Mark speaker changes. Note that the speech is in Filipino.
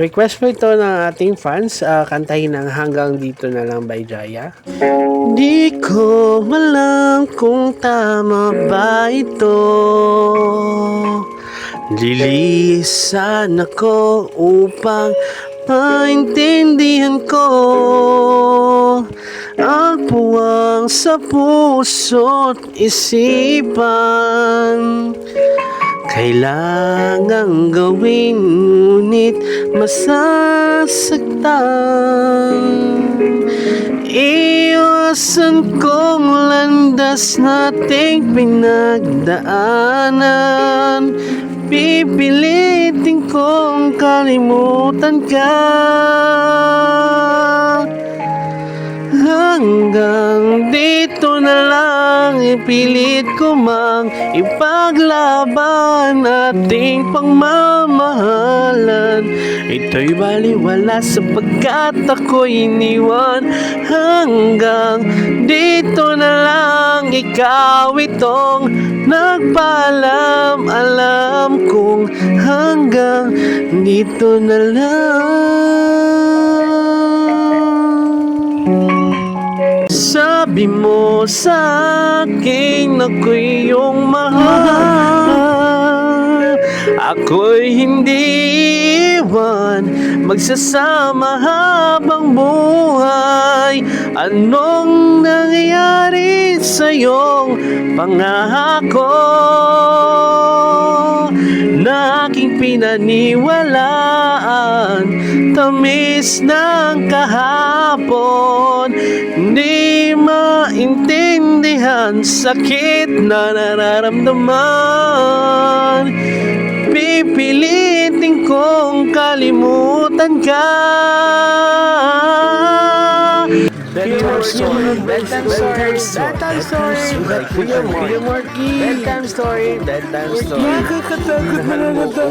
Speaker 1: Request po ito ng ating fans. Kantahin ng Hanggang Dito Na Lang by Jaya. Di ko alam kung tama ba ito. Lilisan ako upang maintindihan ko ang puwang sa puso't isipan. Kailangang gawin ngunit masasaktan. Iwasan kong landas nating pinagdaanan. Pipilitin kong kalimutan ka. Hanggang dito na lang, ipilit ko mang ipaglaban ating pagmamahalan. Ito'y baliwala sapagkat ako'y iniwan. Hanggang dito na lang, ikaw itong nagpaalam. Alam kong hanggang dito na lang. Sabi mo sa akin ako'y iyong mahal. Ako'y hindi iwan, magsasama habang buhay. Anong nangyayari sa iyong pangako na aking pinaniwalaan? Tamis ng kahapon, hindi maintindihan sakit na nararamdaman. Pipilitin kong kalimutan ka. Bedtime story. Bedtime story. Bedtime story. Bedtime story. Bedtime story. Nakakatakot na lang ito.